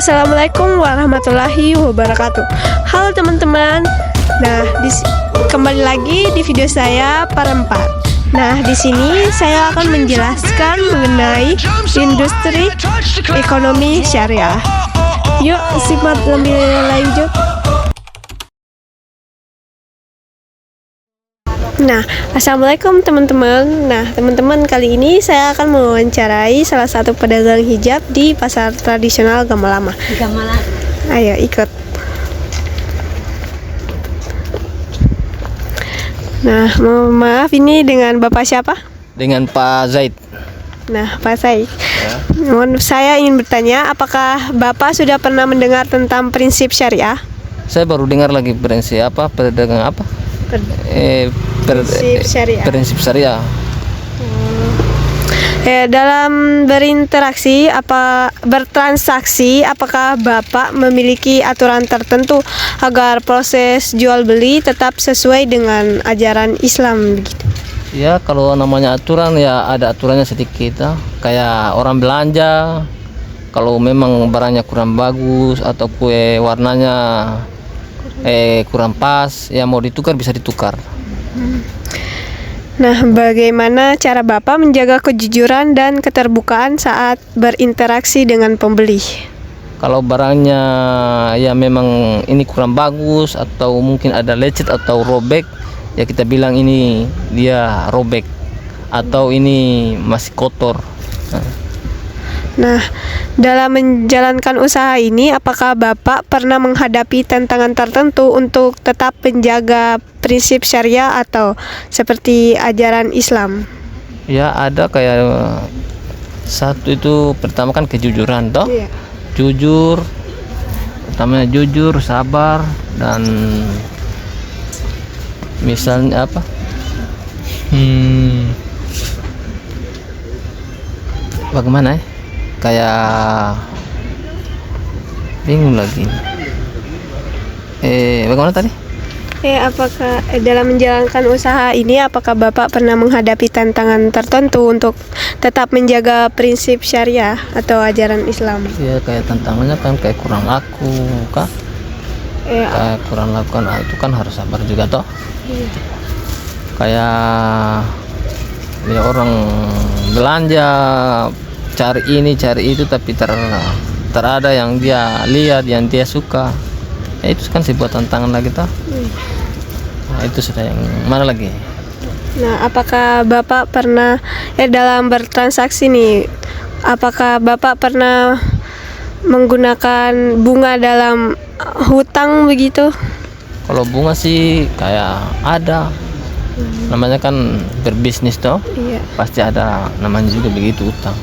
Assalamualaikum warahmatullahi wabarakatuh. Halo teman-teman. Nah, kembali lagi di video saya part 4. Nah, di sini saya akan menjelaskan mengenai industri ekonomi syariah. Yuk, simak lebih lanjut. Nah, assalamualaikum teman-teman. Nah, teman-teman, kali ini saya akan mewawancarai salah satu pedagang hijab di pasar tradisional Gamalama. Ayo ikut. Nah, mohon maaf, ini dengan Bapak siapa? Dengan Pak Zaid. Nah, Pak Zaid. Saya ingin bertanya, apakah Bapak sudah pernah mendengar tentang prinsip syariah? Saya baru dengar lagi prinsip apa? Pedagang apa? Prinsip syariah. Prinsip syariah. Dalam bertransaksi, apakah Bapak memiliki aturan tertentu agar proses jual beli tetap sesuai dengan ajaran Islam begitu? Ya, kalau namanya aturan ya ada aturannya sedikit ya. Kayak orang belanja, kalau memang barangnya kurang bagus atau kue warnanya kurang pas, ya mau ditukar bisa ditukar. Nah, bagaimana cara Bapak menjaga kejujuran dan keterbukaan saat berinteraksi dengan pembeli? Kalau barangnya ya memang ini kurang bagus atau mungkin ada lecet atau robek, ya kita bilang ini dia robek atau ini masih kotor. Nah, dalam menjalankan usaha ini, apakah Bapak pernah menghadapi tantangan tertentu untuk tetap menjaga prinsip syariah atau seperti ajaran Islam? Ya, ada kayak satu itu pertama kan kejujuran toh. Iya. Jujur, pertamanya jujur, sabar, dan misalnya apa? Bagaimana ya? Kayak bingung lagi. Bagaimana tadi? Apakah dalam menjalankan usaha ini, apakah Bapak pernah menghadapi tantangan tertentu untuk tetap menjaga prinsip syariah atau ajaran Islam? Ya, kayak tantangannya kan kayak kurang laku, kah? Kayak kurang laku kan, itu kan harus sabar juga toh. Iya. Kayak ya orang belanja cari ini cari itu tapi terada yang dia lihat, yang dia suka, ya itu kan sebuah tantangan lagi toh. Nah, itu sudah yang mana lagi? Nah, apakah Bapak pernah dalam bertransaksi nih, apakah Bapak pernah menggunakan bunga dalam hutang begitu? Kalau bunga sih kayak ada, namanya kan berbisnis toh. Iya. Pasti ada namanya juga begitu utang.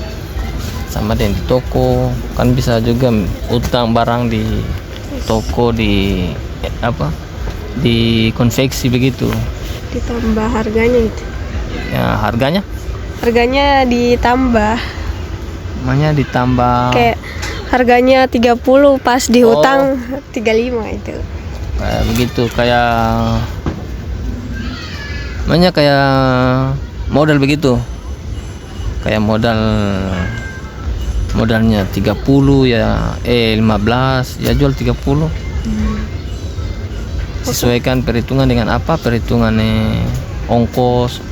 Sama dengan di toko kan bisa juga utang barang di toko, di di konveksi begitu. Ditambah harganya itu. Ya, harganya ditambah. namanya ditambah Kayak harganya 30 pas dihutang 35 itu. kayak begitu, kayak namanya kayak modal begitu, kayak modalnya 30 ya 15 ya jual 30. Sesuaikan perhitungan dengan apa, perhitungannya ongkos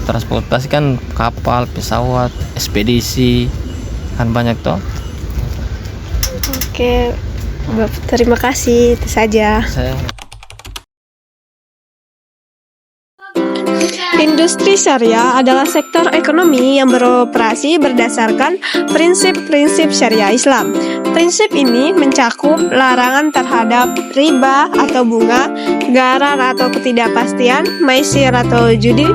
transportasi kan, kapal, pesawat, ekspedisi kan banyak toh. Oke, terima kasih, itu saja. Industri syariah adalah sektor ekonomi yang beroperasi berdasarkan prinsip-prinsip syariah Islam. Prinsip ini mencakup larangan terhadap riba atau bunga, gharar atau ketidakpastian, maisir atau judi,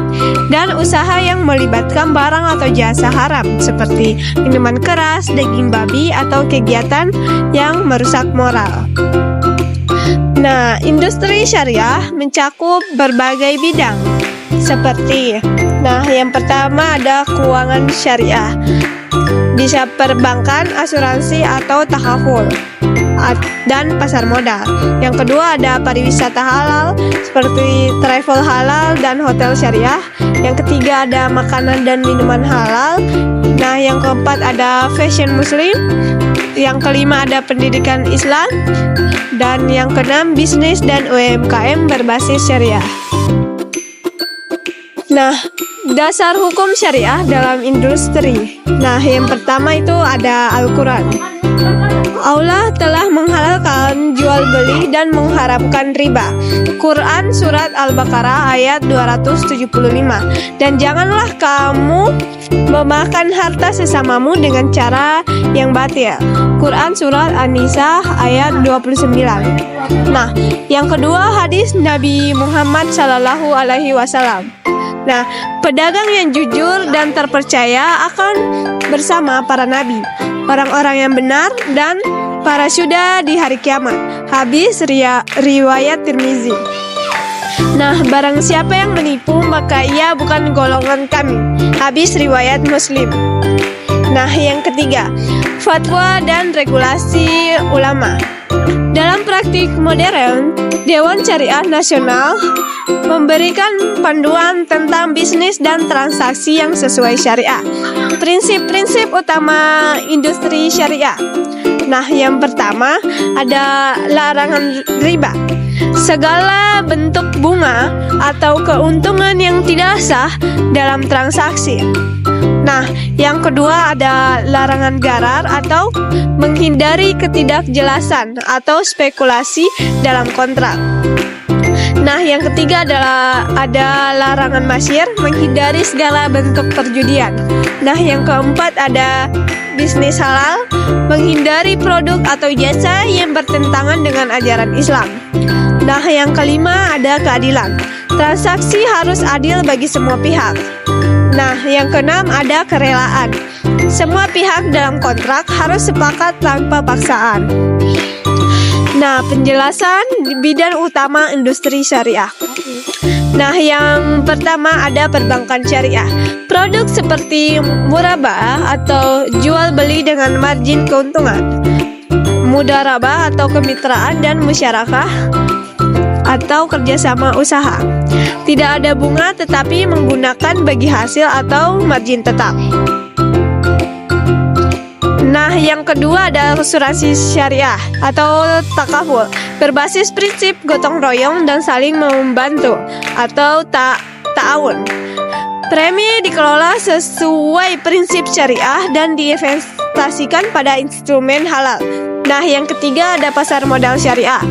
dan usaha yang melibatkan barang atau jasa haram seperti minuman keras, daging babi, atau kegiatan yang merusak moral. Nah, industri syariah mencakup berbagai bidang. Seperti, yang pertama ada keuangan syariah, bisa perbankan, asuransi atau takaful. dan pasar modal. Yang kedua ada pariwisata halal seperti travel halal dan hotel syariah. Yang ketiga ada makanan dan minuman halal. Nah, yang keempat ada fashion muslim. Yang kelima ada pendidikan Islam. Dan yang keenam bisnis dan UMKM berbasis syariah. Nah, dasar hukum syariah dalam industri. Nah, yang pertama itu ada Al-Quran. Allah telah menghalalkan jual beli dan mengharamkan riba. Quran surat Al-Baqarah ayat 275. Dan janganlah kamu memakan harta sesamamu dengan cara yang batil. Quran surat An-Nisa ayat 29. Nah, yang kedua hadis Nabi Muhammad SAW. Nah, pedagang yang jujur dan terpercaya akan bersama para nabi, orang-orang yang benar, dan para syuhada di hari kiamat. Hadis riwayat Tirmizi. Nah, barang siapa yang menipu maka ia bukan golongan kami. Hadis riwayat Muslim. Nah, yang ketiga, fatwa dan regulasi ulama. Dalam praktik modern, Dewan Syariah Nasional memberikan panduan tentang bisnis dan transaksi yang sesuai syariah. Prinsip-prinsip utama industri syariah. Nah, yang pertama ada larangan riba. Segala bentuk bunga atau keuntungan yang tidak sah dalam transaksi. Nah, yang kedua ada larangan gharar atau menghindari ketidakjelasan atau spekulasi dalam kontrak. Nah, yang ketiga adalah ada larangan masyir, menghindari segala bentuk perjudian. Nah, yang keempat ada bisnis halal, menghindari produk atau jasa yang bertentangan dengan ajaran Islam. Nah, yang kelima ada keadilan. Transaksi harus adil bagi semua pihak. Nah, yang keenam ada kerelaan. Semua pihak dalam kontrak harus sepakat tanpa paksaan. Nah, penjelasan bidang utama industri syariah. Nah, yang pertama ada perbankan syariah. Produk seperti murabah atau jual beli dengan margin keuntungan, mudharabah atau kemitraan, dan musyarakah atau kerjasama usaha. Tidak ada bunga tetapi menggunakan bagi hasil atau margin tetap. Nah, yang kedua ada asuransi syariah atau takaful, berbasis prinsip gotong royong dan saling membantu atau ta'awun. Premi dikelola sesuai prinsip syariah dan diinvestasikan pada instrumen halal. Nah, yang ketiga ada pasar modal syariah.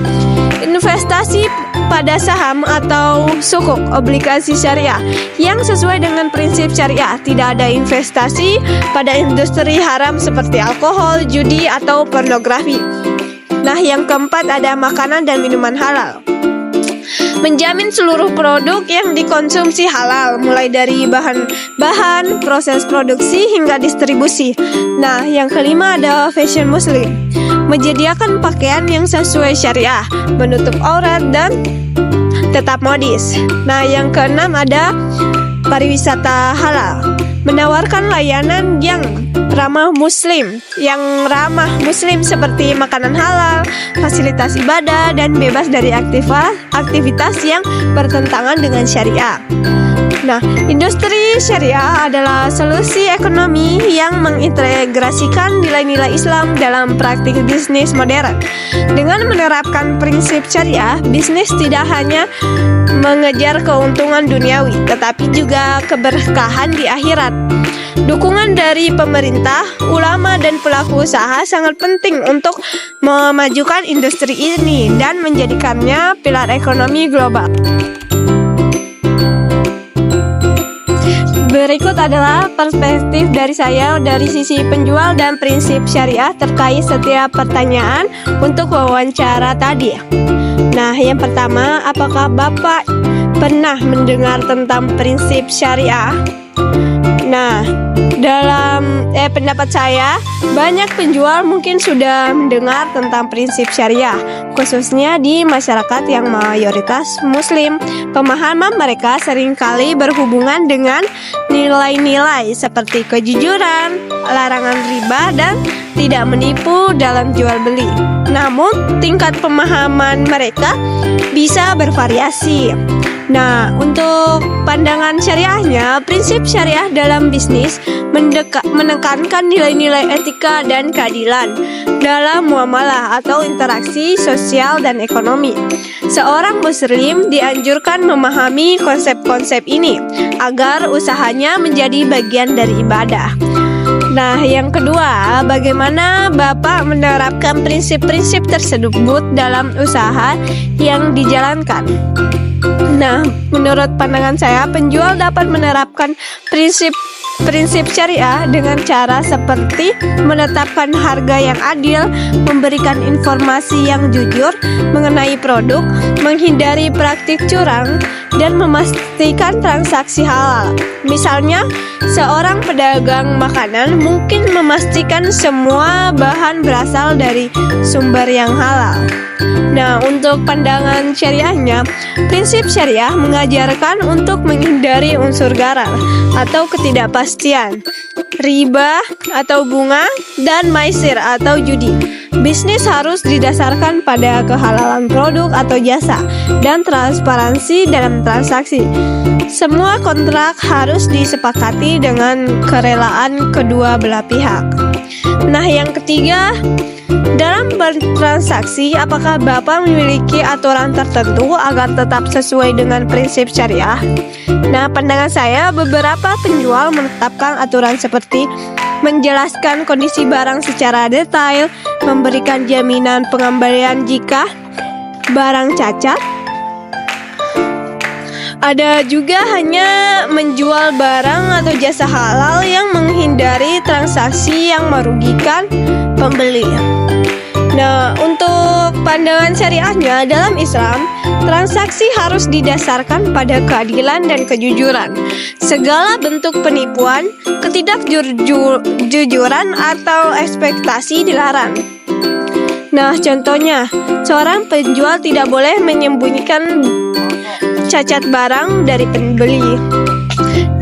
Investasi pada saham atau sukuk obligasi syariah yang sesuai dengan prinsip syariah. Tidak ada investasi pada industri haram seperti alkohol, judi, atau pornografi. Nah, yang keempat ada makanan dan minuman halal. Menjamin seluruh produk yang dikonsumsi halal, mulai dari bahan, proses produksi, hingga distribusi. Nah, yang kelima ada fashion muslim. Menyediakan pakaian yang sesuai syariah, menutup aurat, dan tetap modis. Nah, yang keenam ada pariwisata halal. Menawarkan layanan yang ramah muslim seperti makanan halal, fasilitas ibadah, dan bebas dari aktivitas yang bertentangan dengan syariah. Nah, industri syariah adalah solusi ekonomi yang mengintegrasikan nilai-nilai Islam dalam praktik bisnis modern. Dengan menerapkan prinsip syariah, bisnis tidak hanya mengejar keuntungan duniawi, tetapi juga keberkahan di akhirat. Dukungan dari pemerintah, ulama, dan pelaku usaha sangat penting untuk memajukan industri ini dan menjadikannya pilar ekonomi global. Berikut adalah perspektif dari saya dari sisi penjual dan prinsip syariah terkait setiap pertanyaan untuk wawancara tadi. Nah, yang pertama, apakah Bapak pernah mendengar tentang prinsip syariah? Nah, dalam pendapat saya, banyak penjual mungkin sudah mendengar tentang prinsip syariah, khususnya di masyarakat yang mayoritas muslim. Pemahaman mereka seringkali berhubungan dengan nilai-nilai seperti kejujuran, larangan riba, dan tidak menipu dalam jual beli. Namun, tingkat pemahaman mereka bisa bervariasi. Nah, untuk pandangan syariahnya, prinsip syariah dalam bisnis menekankan nilai-nilai etika dan keadilan dalam muamalah atau interaksi sosial dan ekonomi. Seorang muslim dianjurkan memahami konsep-konsep ini agar usahanya menjadi bagian dari ibadah. Nah, yang kedua, bagaimana Bapak menerapkan prinsip-prinsip tersebut dalam usaha yang dijalankan? Nah, menurut pandangan saya, penjual dapat menerapkan prinsip syariah dengan cara seperti menetapkan harga yang adil, memberikan informasi yang jujur mengenai produk, menghindari praktik curang, dan memastikan transaksi halal. Misalnya, seorang pedagang makanan mungkin memastikan semua bahan berasal dari sumber yang halal. Nah, untuk pandangan syariahnya, prinsip syariah mengajarkan untuk menghindari unsur gharar atau ketidakpastian, riba atau bunga, dan maisir atau judi. Bisnis harus didasarkan pada kehalalan produk atau jasa dan transparansi dalam transaksi. Semua kontrak harus disepakati dengan kerelaan kedua belah pihak. Nah, yang ketiga, dalam bertransaksi, apakah Bapak memiliki aturan tertentu agar tetap sesuai dengan prinsip syariah? Nah, pandangan saya, beberapa penjual menetapkan aturan seperti menjelaskan kondisi barang secara detail, memberikan jaminan pengembalian jika barang cacat. Ada juga hanya menjual barang atau jasa halal yang menghindari transaksi yang merugikan pembeli. Nah, untuk pandangan syariahnya dalam Islam, transaksi harus didasarkan pada keadilan dan kejujuran. Segala bentuk penipuan, ketidakjujuran, atau ekspektasi dilarang. Nah, contohnya, seorang penjual tidak boleh menyembunyikan cacat barang dari pembeli.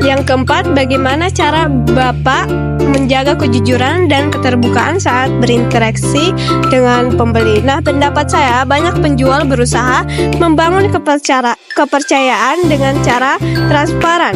Yang keempat, bagaimana cara Bapak menjaga kejujuran dan keterbukaan saat berinteraksi dengan pembeli? Nah, pendapat saya, banyak penjual berusaha membangun kepercayaan dengan cara transparan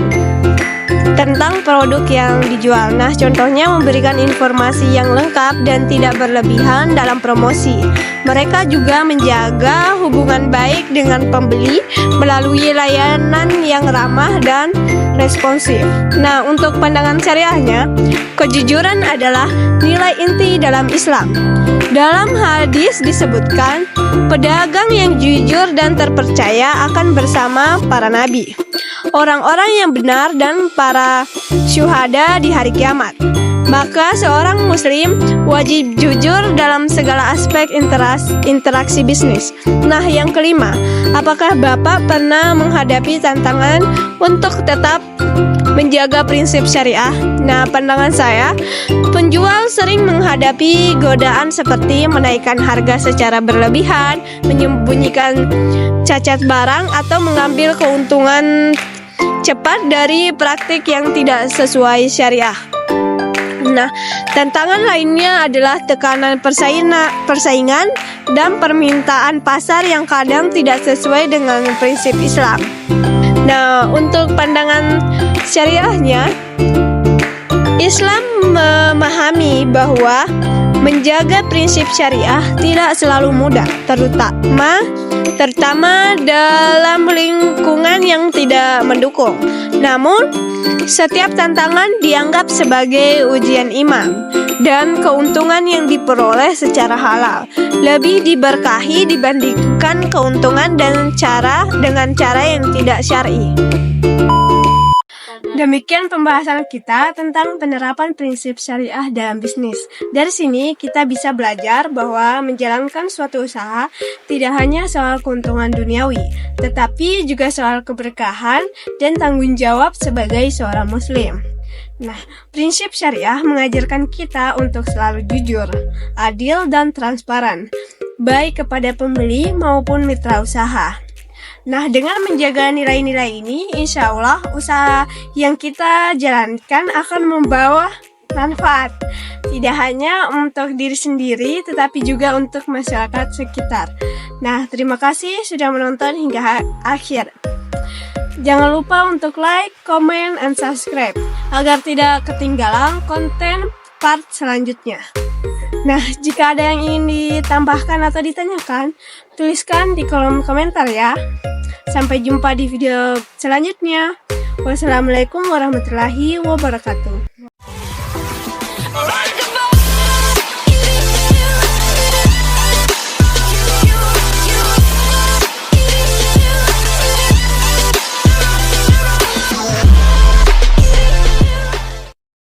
tentang produk yang dijual. Nah, contohnya memberikan informasi yang lengkap dan tidak berlebihan dalam promosi. Mereka juga menjaga hubungan baik dengan pembeli melalui layanan yang ramah dan responsif. Nah, untuk pandangan syariahnya, kejujuran adalah nilai inti dalam Islam. Dalam hadis disebutkan, pedagang yang jujur dan terpercaya akan bersama para nabi, orang-orang yang benar, dan para syuhada di hari kiamat. Maka seorang muslim wajib jujur dalam segala aspek interaksi bisnis. Nah, yang kelima, apakah Bapak pernah menghadapi tantangan untuk tetap menjaga prinsip syariah? Nah, pandangan saya, penjual sering menghadapi godaan seperti menaikkan harga secara berlebihan, menyembunyikan cacat barang, atau mengambil keuntungan cepat dari praktik yang tidak sesuai syariah. Nah, tantangan lainnya adalah tekanan persaingan dan permintaan pasar yang kadang tidak sesuai dengan prinsip Islam. Nah, untuk pandangan syariahnya, Islam memahami bahwa menjaga prinsip syariah tidak selalu mudah, terutama dalam lingkungan yang tidak mendukung. Namun, setiap tantangan dianggap sebagai ujian iman, dan keuntungan yang diperoleh secara halal lebih diberkahi dibandingkan keuntungan dengan cara yang tidak syar'i. Demikian pembahasan kita tentang penerapan prinsip syariah dalam bisnis. Dari sini kita bisa belajar bahwa menjalankan suatu usaha tidak hanya soal keuntungan duniawi, tetapi juga soal keberkahan dan tanggung jawab sebagai seorang muslim. Nah, prinsip syariah mengajarkan kita untuk selalu jujur, adil, dan transparan, baik kepada pembeli maupun mitra usaha. Nah, dengan menjaga nilai-nilai ini, insya Allah usaha yang kita jalankan akan membawa manfaat. Tidak hanya untuk diri sendiri, tetapi juga untuk masyarakat sekitar. Nah, terima kasih sudah menonton hingga akhir. Jangan lupa untuk like, comment, and subscribe, agar tidak ketinggalan konten part selanjutnya. Nah, jika ada yang ingin ditambahkan atau ditanyakan, tuliskan di kolom komentar ya. Sampai jumpa di video selanjutnya. Wassalamualaikum warahmatullahi wabarakatuh.